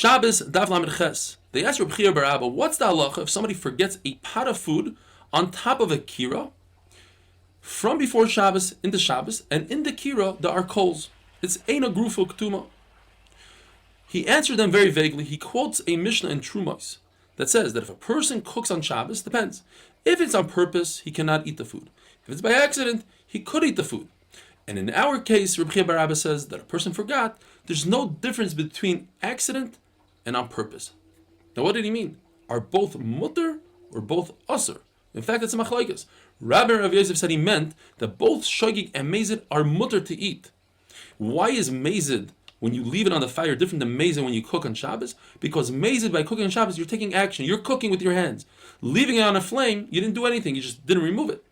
Shabbos Daf Lamed Ches. They asked Reb Chia bar Abba, what's the halacha if somebody forgets a pot of food on top of a kira from before Shabbos into Shabbos, and in the kira there are coals? It's Eina Grufa Ktuma. He answered them very vaguely. He quotes a Mishnah in Trumos that says that if a person cooks on Shabbos, depends. If it's on purpose, he cannot eat the food. If it's by accident, he could eat the food. And in our case, Reb Chia bar Abba says that a person forgot. There's no difference between accident and on purpose. Now, what did he mean? Are both mutter or both asur? In fact, it's a machlokes. Rabbi Rav Yosef said he meant that both shogig and mezid are mutter to eat. Why is mezid, when you leave it on the fire, different than mezid when you cook on Shabbos? Because mezid, by cooking on Shabbos, you're taking action. You're cooking with your hands. Leaving it on a flame, you didn't do anything. You just didn't remove it.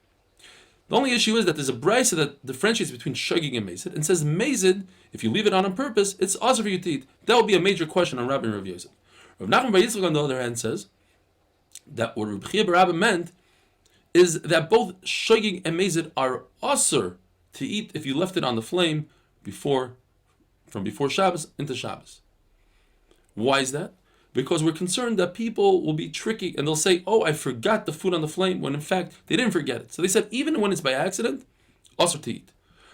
The only issue is that there's a brisa that differentiates between shogig and mezid and says mezid, if you leave it on purpose, it's asur for you to eat. That will be a major question on Rabbi Rav Yosef. Rav Nachman bar Yitzchak, on the other hand, says that what Reb Chia bar Abba meant is that both shogig and mezid are asur to eat if you left it on the flame from before Shabbos into Shabbos. Why is that? Because we're concerned that people will be tricky and they'll say, oh, I forgot the food on the flame, when in fact they didn't forget it. So they said even when it's by accident, asur to eat.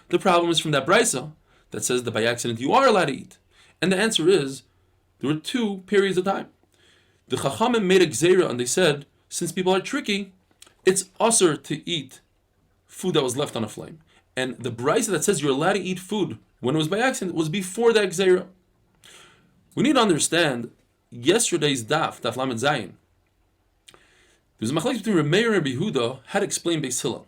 The problem is from that brisa that says that by accident you are allowed to eat. And the answer is, there were two periods of time. The Chachamim made a gzeira and they said, since people are tricky, it's asur to eat food that was left on a flame. And the brisa that says you're allowed to eat food when it was by accident was before that gzeira. We need to understand yesterday's Daf Lamed Zayin. There's a machlokes between Reb Meir and Reb Yehuda how to explain Beis Hillel.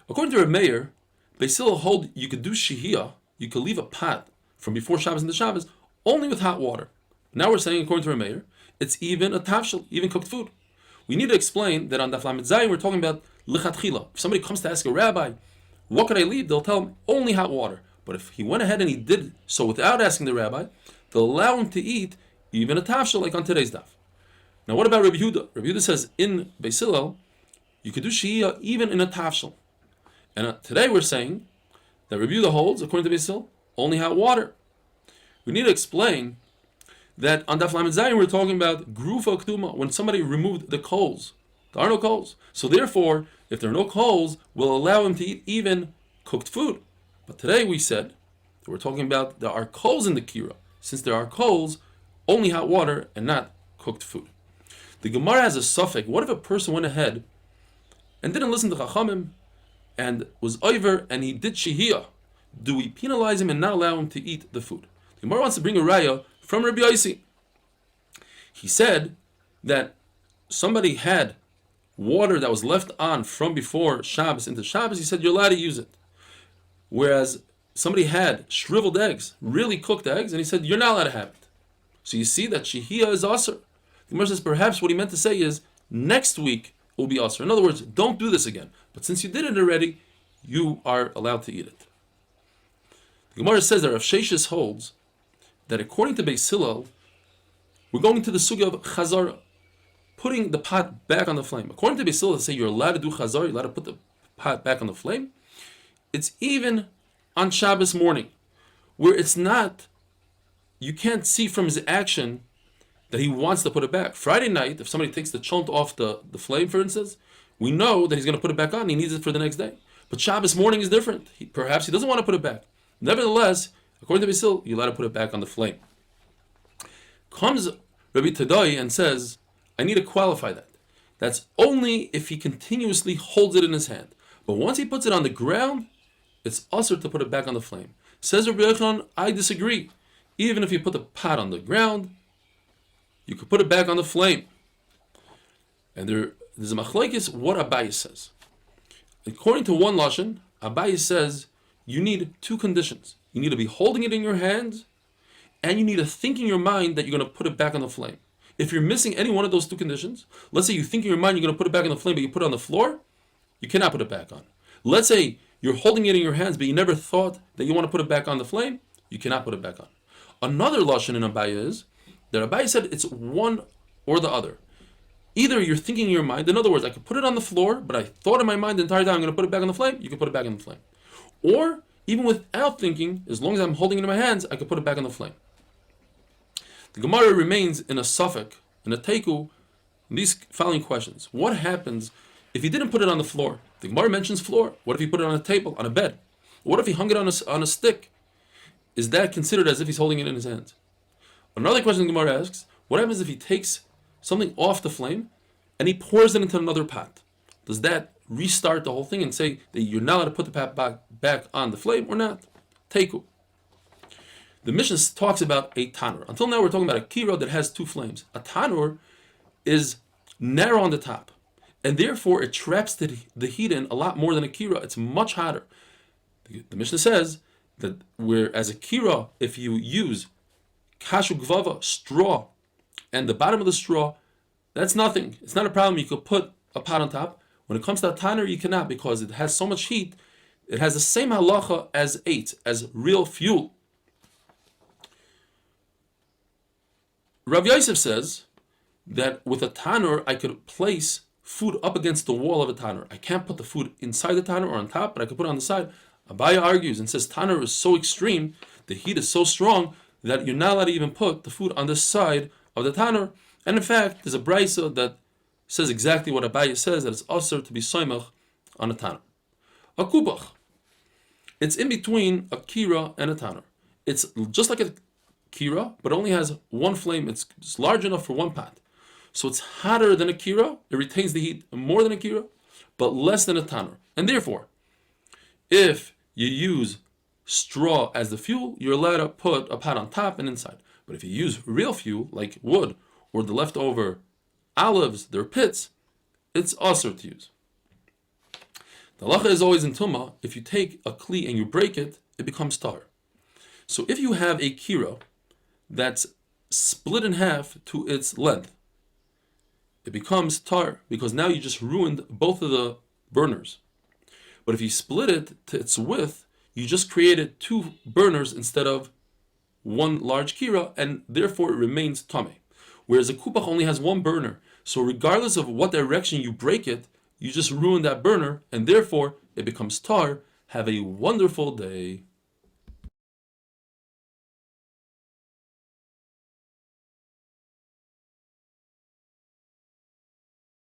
According to Reb Meir, Beis Hillel hold you could do shehiyah, you could leave a pot from before Shabbos into Shabbos only with hot water. Now we're saying, according to Reb Meir, it's even a tafshel, even cooked food. We need to explain that on Daf Lamed Zayin we're talking about lichatchila. If somebody comes to ask a rabbi, what could I leave? They'll tell him only hot water. But if he went ahead and he did so without asking the rabbi, they'll allow him to eat even a tafshel like on today's daf. Now what about Rabbi Yehuda? Rabbi Yehuda says in Beis Hillel, you could do shehiyah even in a tafshel. And today we're saying that Rabbi Yehuda holds, according to Beis Hillel, only hot water. We need to explain that on Daf Lamed Zayin we're talking about grufa ktuma, when somebody removed the coals. There are no coals. So therefore, if there are no coals, we'll allow him to eat even cooked food. But today we said that we're talking about there are coals in the kira. Since there are coals, only hot water and not cooked food. The Gemara has a suffix. What if a person went ahead and didn't listen to Chachamim and was over and he did shehiyah? Do we penalize him and not allow him to eat the food? The Gemara wants to bring a raya from Rabbi Yossi. He said that somebody had water that was left on from before Shabbos into Shabbos. He said you're allowed to use it. Whereas somebody had shriveled eggs, really cooked eggs, and he said you're not allowed to have it. So you see that shehiyah is asur. The Gemara says perhaps what he meant to say is next week will be asur. In other words, don't do this again. But since you did it already, you are allowed to eat it. The Gemara says that Rav Sheshes holds that according to Beis Hillel, we're going into the sugya of chazara, putting the pot back on the flame. According to Beis Hillel, they say you're allowed to do chazara, you're allowed to put the pot back on the flame. It's even on Shabbos morning, where it's not, you can't see from his action that he wants to put it back. Friday night, if somebody takes the chunt off the flame, for instance, we know that he's going to put it back on, he needs it for the next day. But Shabbos morning is different. Perhaps he doesn't want to put it back. Nevertheless, according to Beis Hillel, you're allowed to put it back on the flame. Comes Rabbi Tadai and says, I need to qualify that. That's only if he continuously holds it in his hand. But once he puts it on the ground, it's asur to put it back on the flame. Says Rabbi Yochanan, I disagree. Even if you put the pot on the ground, you could put it back on the flame. And there's a machlokes what Abaye says. According to one lashon, Abaye says you need two conditions. You need to be holding it in your hands, and you need to think in your mind that you're going to put it back on the flame. If you're missing any one of those two conditions, let's say you think in your mind you're going to put it back on the flame, but you put it on the floor, you cannot put it back on. Let's say you're holding it in your hands, but you never thought that you want to put it back on the flame, you cannot put it back on. Another lashon in Abaye is that Abaye said it's one or the other. Either you're thinking in your mind, in other words, I could put it on the floor, but I thought in my mind the entire time I'm going to put it back on the flame, you can put it back on the flame. Or, even without thinking, as long as I'm holding it in my hands, I could put it back on the flame. The Gemara remains in a suffix, in a teiku, in these following questions. What happens if he didn't put it on the floor? The Gemara mentions floor. What if he put it on a table, on a bed? What if he hung it on a stick? Is that considered as if he's holding it in his hands? Another question the Gemara asks, what happens if he takes something off the flame and he pours it into another pot? Does that restart the whole thing and say that you're not allowed to put the pot back on the flame or not? Teiku. The Mishnah talks about a tanur. Until now we're talking about a kira that has two flames. A tanur is narrow on the top, and therefore it traps the heat in a lot more than a kira. It's much hotter. The Mishnah says that whereas a kira, if you use kashu gvava, straw, and the bottom of the straw, that's nothing. It's not a problem. You could put a pot on top. When it comes to a tanur, you cannot, because it has so much heat. It has the same halacha as real fuel. Rav Yosef says that with a tanur, I could place food up against the wall of a tanur. I can't put the food inside the tanur or on top, but I could put it on the side. Abaya argues and says tanur is so extreme, the heat is so strong, that you're not allowed to even put the food on the side of the tanur. And in fact, there's a brisa that says exactly what Abaya says, that it's usher to be soymach on a tanur. A kubach. It's in between a kira and a tanur. It's just like a kira, but only has one flame. It's large enough for one pot. So it's hotter than a kira. It retains the heat more than a kira, but less than a tanur. And therefore, if you use straw as the fuel, you're allowed to put a pot on top and inside. But if you use real fuel, like wood, or the leftover olives, their pits, it's also to use. The halacha is always in tumah, if you take a kli and you break it, it becomes tar. So if you have a kira that's split in half to its length, it becomes tar, because now you just ruined both of the burners. But if you split it to its width, you just created two burners instead of one large kira, and therefore it remains tameh. Whereas a kupach only has one burner, so regardless of what direction you break it, you just ruin that burner, and therefore it becomes tar. Have a wonderful day.